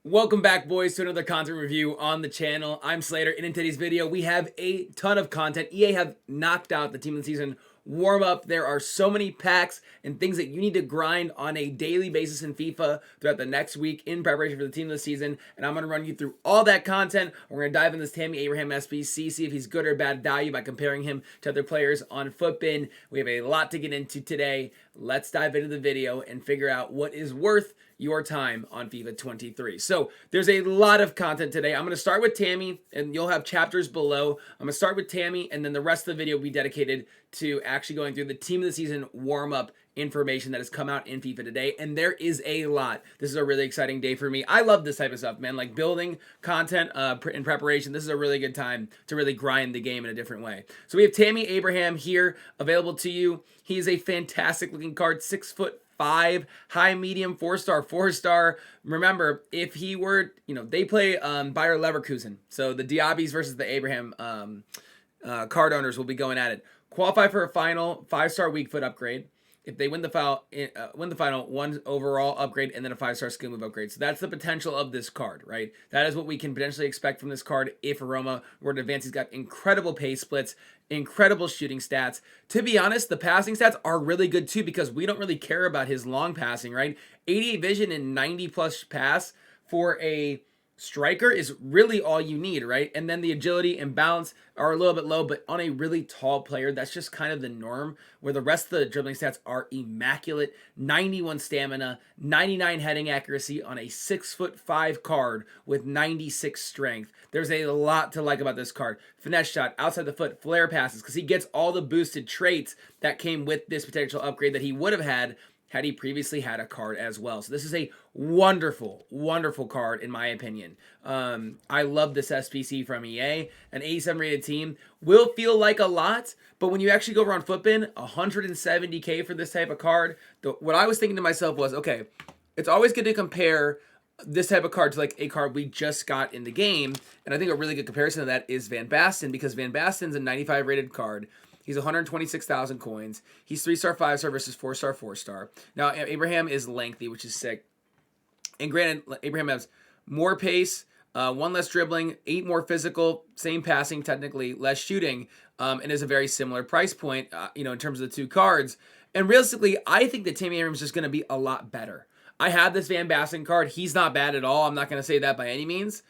Welcome back, boys, to another content review on the channel. I'm Slater, and in today's video, we have a ton of content. EA have knocked out the Team of the Season warm-up. There are so many packs and things that you need to grind on a daily basis in FIFA throughout the next week in preparation for the Team of the Season, and I'm going to run you through all that content. We're going to dive into this Tammy Abraham SBC, see if he's good or bad value by comparing him to other players on Futbin. We have a lot to get into today. Let's dive into the video and figure out what is worth your time on FIFA 23. So there's a lot of content today. I'm going to start with Tammy, and you'll have chapters below. I'm going to start with Tammy, and then the rest of the video will be dedicated to actually going through the Team of the Season warm-up information that has come out in FIFA today, and there is a lot. This is a really exciting day for me. I love this type of stuff, man, like building content in preparation. This is a really good time to really grind the game in a different way. So we have Tammy Abraham here available to you. He is a fantastic looking card, 6'5", high, medium, 4-star, 4-star. Remember, if he were, they play Bayer Leverkusen. So the Diabys versus the Abraham card owners will be going at it. Qualify for a final 5-star weak foot upgrade. If they win the final, 1 overall upgrade and then a 5-star skill move upgrade. So that's the potential of this card, right? That is what we can potentially expect from this card if Roma were to advance. He's got incredible pace splits, incredible shooting stats. To be honest, the passing stats are really good too because we don't really care about his long passing, right? 88 vision and 90 plus pass for a striker is really all you need, right? And then the agility and balance are a little bit low, but on a really tall player, that's just kind of the norm, where the rest of the dribbling stats are immaculate. 91 stamina, 99 heading accuracy on a 6'5" card with 96 strength. There's a lot to like about this card. Finesse shot, outside the foot, flare passes, because he gets all the boosted traits that came with this potential upgrade that he would have had he previously had a card as well. So this is a wonderful, wonderful card in my opinion. I love this SBC from EA. An 87 rated team will feel like a lot, but when you actually go over on Futbin, 170k for this type of card. What I was thinking to myself was, okay, it's always good to compare this type of card to like a card we just got in the game. And I think a really good comparison to that is Van Basten, because Van Basten's a 95 rated card. He's 126,000 coins. He's 3-star, 5-star versus 4-star, 4-star. Now, Abraham is lengthy, which is sick. And granted, Abraham has more pace, 1 less dribbling, 8 more physical, same passing, technically, less shooting, and is a very similar price point, in terms of the two cards. And realistically, I think that Tammy Abraham is just going to be a lot better. I have this Van Basten card. He's not bad at all. I'm not going to say that by any means.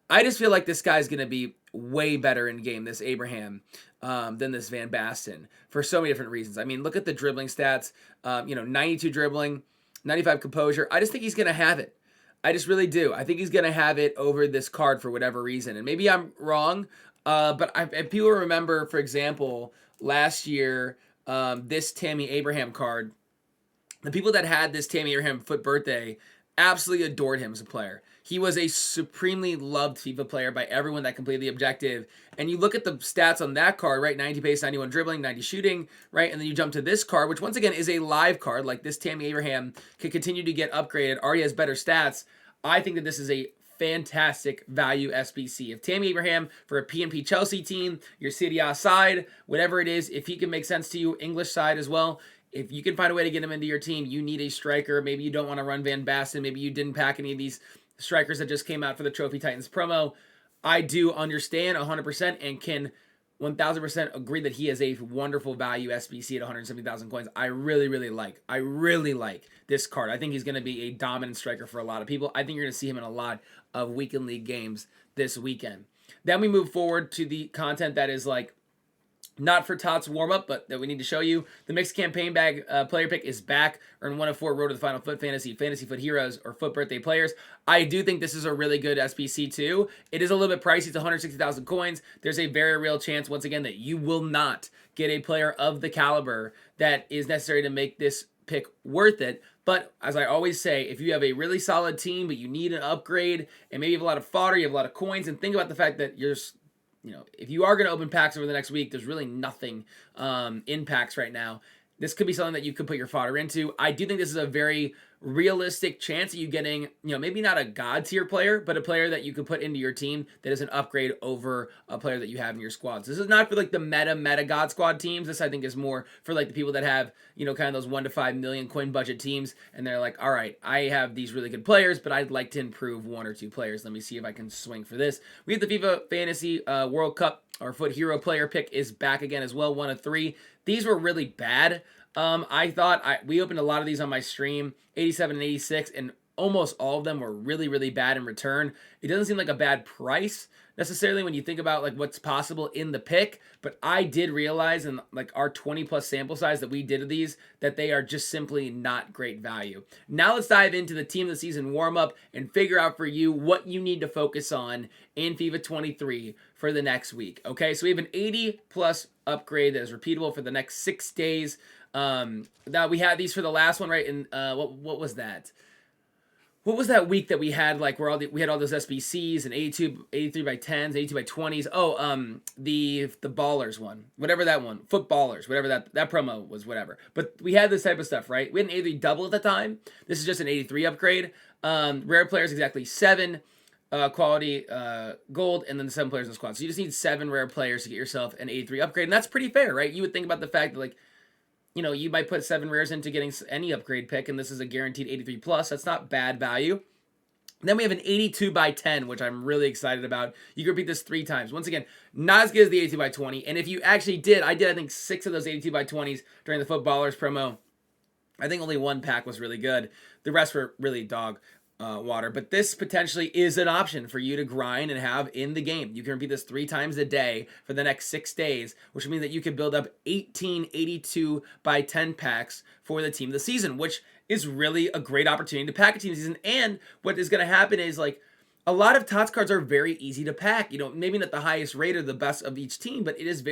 I just feel like this guy's going to be way better in game, this Abraham, than this Van Basten for so many different reasons. I mean, look at the dribbling stats, 92 dribbling, 95 composure. I just think he's going to have it. I just really do. I think he's going to have it over this card for whatever reason. And maybe I'm wrong, but if people remember, for example, last year, this Tammy Abraham card, the people that had this Tammy Abraham foot birthday absolutely adored him as a player. He was a supremely loved FIFA player by everyone that completed the objective. And you look at the stats on that card, right? 90 pace, 91 dribbling, 90 shooting, right? And then you jump to this card, which once again is a live card. Like this Tammy Abraham can continue to get upgraded, already has better stats. I think that this is a fantastic value SBC. If Tammy Abraham for a PNP Chelsea team, your Serie A side, whatever it is, if he can make sense to you, English side as well, if you can find a way to get him into your team, you need a striker. Maybe you don't want to run Van Basten. Maybe you didn't pack any of these strikers that just came out for the Trophy Titans promo. I do understand 100% and can 1000% agree that he is a wonderful value SBC at 170,000 coins. I really like this card. I think he's going to be a dominant striker for a lot of people. I think you're going to see him in a lot of weekend league games this weekend. Then we move forward to the content that is like not for TOTS Warm Up, but that we need to show you. The mixed campaign bag player pick is back. Earn 1 of 4 Road to the Final Foot Fantasy Foot Heroes, or Foot Birthday players. I do think this is a really good SBC too. It is a little bit pricey. It's 160,000 coins. There's a very real chance, once again, that you will not get a player of the caliber that is necessary to make this pick worth it. But as I always say, if you have a really solid team, but you need an upgrade, and maybe you have a lot of fodder, you have a lot of coins, and think about the fact that you're if you are going to open packs over the next week, there's really nothing in packs right now. This could be something that you could put your fodder into. I do think this is a very realistic chance of you getting, maybe not a god tier player, but a player that you could put into your team that is an upgrade over a player that you have in your squads. This is not for like the meta god squad teams. This I think is more for like the people that have, kind of those 1 to 5 million coin budget teams. And they're like, all right, I have these really good players, but I'd like to improve 1 or 2 players. Let me see if I can swing for this. We have the FIFA Fantasy World Cup. Our Foot Hero player pick is back again as well, 1 of 3. These were really bad. I thought we opened a lot of these on my stream, 87 and 86, and almost all of them were really, really bad in return. It doesn't seem like a bad price necessarily when you think about like what's possible in the pick, but I did realize in like our 20 plus sample size that we did of these that they are just simply not great value. Now let's dive into the team of the season warm up and figure out for you what you need to focus on in FIFA 23 for the next week. Okay, so we have an 80 plus upgrade that is repeatable for the next 6 days. Now we had these for the last one, right? And what was that? What was that week that we had like where we had all those SBCs and 83 by 10s, 82 by 20s? Oh, the ballers one, whatever that one, footballers, whatever that promo was, whatever. But we had this type of stuff, right? We had an 83 double at the time. This is just an 83 upgrade. Rare players exactly 7. Quality gold, and then the 7 players in the squad. So you just need 7 rare players to get yourself an 83 upgrade, and that's pretty fair, right? You would think about the fact that like, you might put 7 rares into getting any upgrade pick, and this is a guaranteed 83 plus. That's not bad value. And then we have an 82 by 10, which I'm really excited about. You can repeat this 3 times. Once again, not as good as the 82 by 20. And if you actually did, I think 6 of those 82 by 20s during the Footballers promo. I think only 1 pack was really good. The rest were really dog water, but this potentially is an option for you to grind and have in the game. You can repeat this 3 times a day for the next 6 days, which means that you can build up 18 82 by 10 packs for the team of the season, which is really a great opportunity to pack a team of the season. And what is going to happen is like a lot of TOTS cards are very easy to pack. Maybe not the highest rate or the best of each team, but it is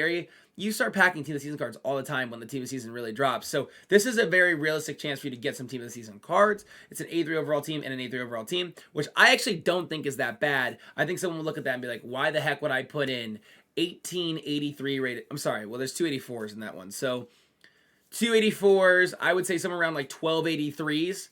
you start packing team of the season cards all the time when the team of the season really drops. So this is a very realistic chance for you to get some team of the season cards. It's an A3 overall team and an A3 overall team, which I actually don't think is that bad. I think someone would look at that and be like, why the heck would I put in 1883 rated? I'm sorry. Well, there's 284s in that one. So 284s, I would say somewhere around like 1283s.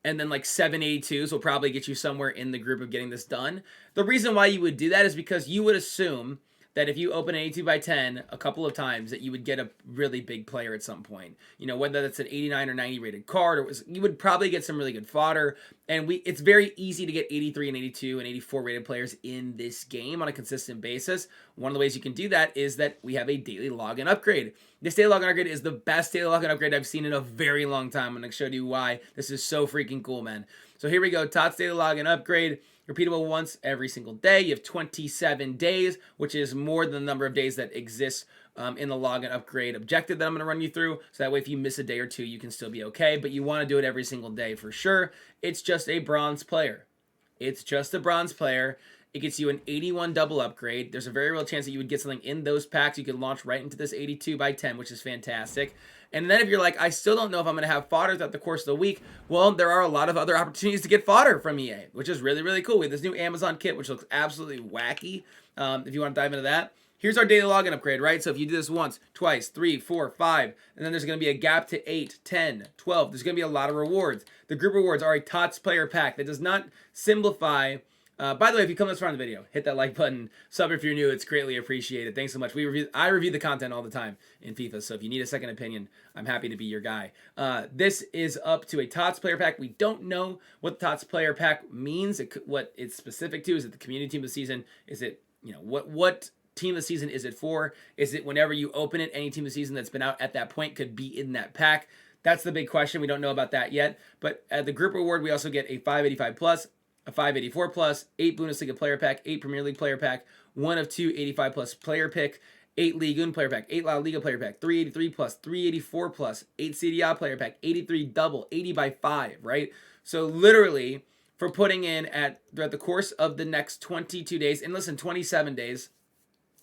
And then like 782s will probably get you somewhere in the group of getting this done. The reason why you would do that is because you would assume that if you open an 82 by 10 a couple of times that you would get a really big player at some point. Whether that's an 89 or 90 rated card, you would probably get some really good fodder. And it's very easy to get 83 and 82 and 84 rated players in this game on a consistent basis. One of the ways you can do that is that we have a daily login upgrade. This daily login upgrade is the best daily login upgrade I've seen in a very long time. I'm going to show you why. This is so freaking cool, man. So here we go. TOTS daily login upgrade. Repeatable once every single day. You have 27 days, which is more than the number of days that exists in the login upgrade objective that I'm going to run you through. So that way, if you miss a day or 2, you can still be okay. But you want to do it every single day for sure. It's just a bronze player. It's just a bronze player. It gets you an 81 double upgrade. There's a very real chance that you would get something in those packs. You could launch right into this 82 by 10, which is fantastic. And then if you're like, I still don't know if I'm going to have fodder throughout the course of the week, well, there are a lot of other opportunities to get fodder from EA, which is really, really cool. We have this new Amazon kit, which looks absolutely wacky. If you want to dive into that. Here's our daily login upgrade, right? So if you do this once, twice, 3, 4, 5, and then there's going to be a gap to 8, 10, 12. There's going to be a lot of rewards. The group rewards are a TOTS player pack that does not simplify. By the way, if you come this far in the video, hit that like button. Sub if you're new. It's greatly appreciated. Thanks so much. I review the content all the time in FIFA, so if you need a second opinion, I'm happy to be your guy. This is up to a TOTS player pack. We don't know what the TOTS player pack means. What it's specific to. Is it the community team of the season? Is it, what team of the season is it for? Is it whenever you open it, any team of the season that's been out at that point could be in that pack? That's the big question. We don't know about that yet. But at the group reward, we also get a 585 plus, a 584 plus, 8 Bundesliga player pack, 8 Premier League player pack, 1 of 2 85 plus player pick, 8 Ligue 1 player pack, 8 La Liga player pack, 383 plus, 384 plus, 8 CDA player pack, 83 double, 80 by 5, right? So literally for putting in throughout the course of the next 22 days, and listen, 27 days,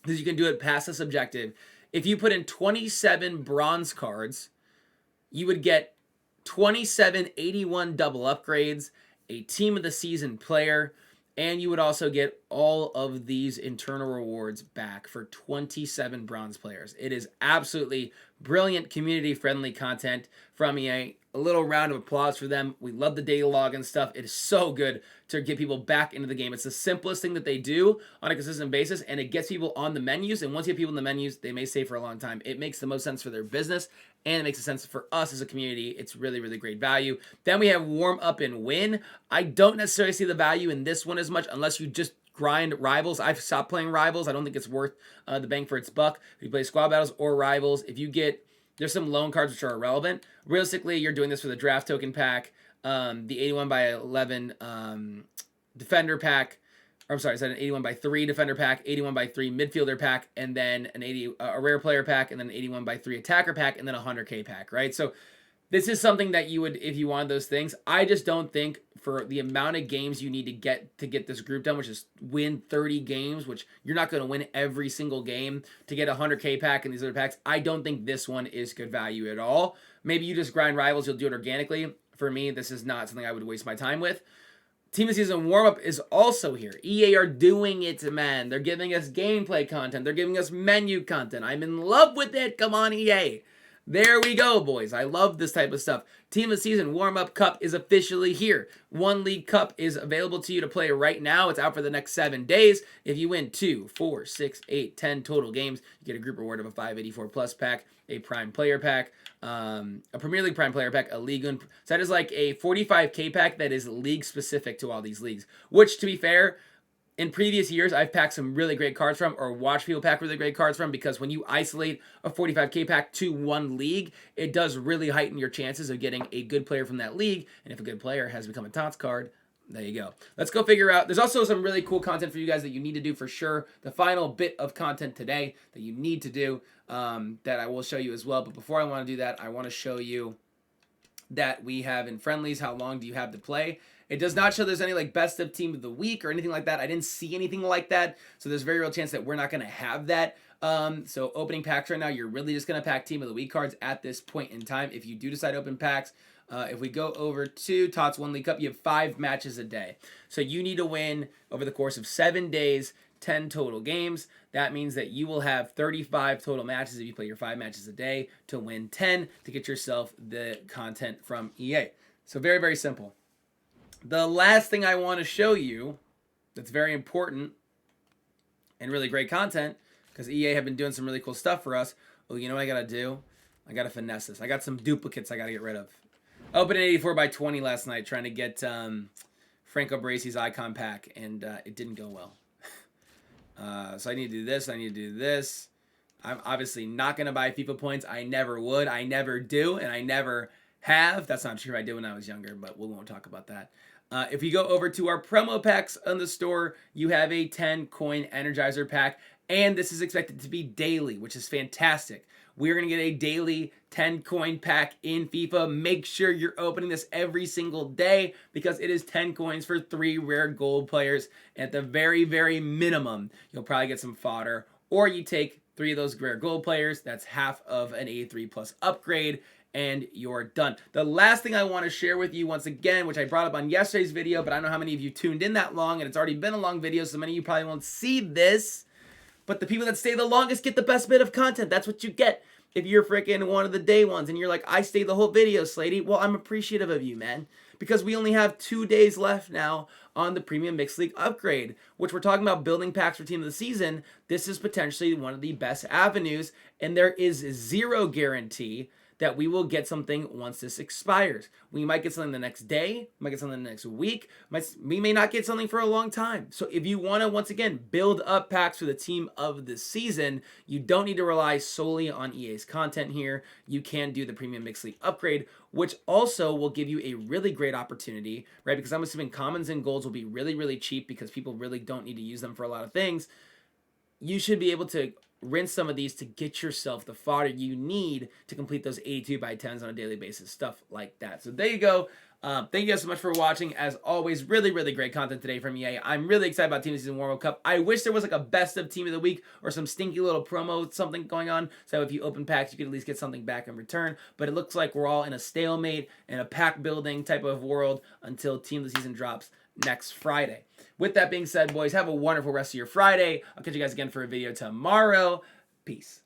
because you can do it past this objective. If you put in 27 bronze cards, you would get 27 81 double upgrades, a team of the season player, and you would also get all of these internal rewards back for 27 bronze players. It is absolutely brilliant, community-friendly content from EA. A little round of applause for them. We love the data log and stuff. It is so good to get people back into the game. It's the simplest thing that they do on a consistent basis, and it gets people on the menus. And once you get people in the menus, they may stay for a long time. It makes the most sense for their business, and it makes sense for us as a community. It's really, really great value. Then we have Warm Up and Win. I don't necessarily see the value in this one as much unless you just grind Rivals. I've stopped playing Rivals. I don't think it's worth the bang for its buck. If you play Squad Battles or Rivals, if you get... There's some loan cards which are irrelevant. Realistically, you're doing this for the draft token pack, the 81 by 11 defender pack. Or I'm sorry, is that an 81 by 3 defender pack, 81 by 3 midfielder pack, and then a rare player pack, and then an 81 by 3 attacker pack, and then a 100K pack, right? So this is something that you would, if you wanted those things. I just don't think for the amount of games you need to get this group done, which is win 30 games, which you're not going to win every single game to get a 100K pack and these other packs. I don't think this one is good value at all. Maybe you just grind Rivals, you'll do it organically. For me, this is not something I would waste my time with. Team of the Season Warm-Up is also here. EA are doing it, man. They're giving us gameplay content. They're giving us menu content. I'm in love with it. Come on, EA. There we go, boys. I love this type of stuff. Team of the Season Warm Up Cup is officially here. One League Cup is available to you to play right now. It's out for the next 7 days. If you win 2, 4, 6, 8, 10 total games, you get a group reward of a 584 plus pack, a Prime Player pack, a Premier League Prime Player pack, a League One. So that is like a 45K pack that is league specific to all these leagues, which, to be fair, in previous years, I've packed some really great cards from, or watched people pack really great cards from, because when you isolate a 45K pack to one league, it does really heighten your chances of getting a good player from that league. And if a good player has become a TOTS card, there you go. Let's go figure out. There's also some really cool content for you guys that you need to do for sure. The final bit of content today that you need to do that I will show you as well. But before I want to do that, I want to show you that we have in friendlies, how long do you have to play? It does not show there's any like best of team of the week or anything like that. I didn't see anything like that. So there's a very real chance that we're not going to have that. So opening packs right now, you're really just going to pack team of the week cards at this point in time. If you do decide to open packs, if we go over to TOTS 1 League Cup, you have 5 matches a day. So you need to win over the course of 7 days, 10 total games. That means that you will have 35 total matches if you play your 5 matches a day to win 10 to get yourself the content from EA. So very, very simple. The last thing I want to show you that's very important and really great content, because EA have been doing some really cool stuff for us. Well, you know what I got to do? I got to finesse this. I got some duplicates I got to get rid of. I opened an 84 by 20 last night trying to get Franco Baresi's icon pack, and it didn't go well. So I need to do this. I need to do this. I'm obviously not going to buy FIFA points. I never would. I never do, and I never have. That's not true. I did when I was younger, but we won't talk about that. If you go over to our promo packs on the store, you have a 10 coin Energizer pack, and this is expected to be daily, which is fantastic. We're going to get a daily 10 coin pack in FIFA. Make sure you're opening this every single day because it is 10 coins for 3 rare gold players. At the very, very minimum, you'll probably get some fodder, or you take 3 of those rare gold players. That's half of an 83 plus upgrade, and you're done. The last thing I want to share with you once again, which I brought up on yesterday's video, but I don't know how many of you tuned in that long, and it's already been a long video, so many of you probably won't see this, but the people that stay the longest get the best bit of content. That's what you get if you're freaking one of the day ones, and you're like, I stayed the whole video, Slatey. Well, I'm appreciative of you, man, because we only have 2 days left now on the Premium Mixed League upgrade, which we're talking about building packs for Team of the Season. This is potentially one of the best avenues, and there is 0 guarantee that we will get something once this expires. We might get something the next day, we might get something the next week, we may not get something for a long time. So if you want to, once again, build up packs for the Team of the Season, you don't need to rely solely on EA's content here. You can do the Premium Mixed League upgrade, which also will give you a really great opportunity, right? Because I'm assuming commons and golds will be really, really cheap because people really don't need to use them for a lot of things. You should be able to rinse some of these to get yourself the fodder you need to complete those 82 by 10s on a daily basis, stuff like that. So there you go. Thank you guys so much for watching. As always, really, really great content today from EA. I'm really excited about Team of the Season Warm Up Cup. I wish there was like a best of Team of the Week or some stinky little promo, something going on, so if you open packs, you could at least get something back in return. But it looks like we're all in a stalemate and a pack building type of world until Team of the Season drops next Friday. With that being said, boys, have a wonderful rest of your Friday. I'll catch you guys again for a video tomorrow. Peace.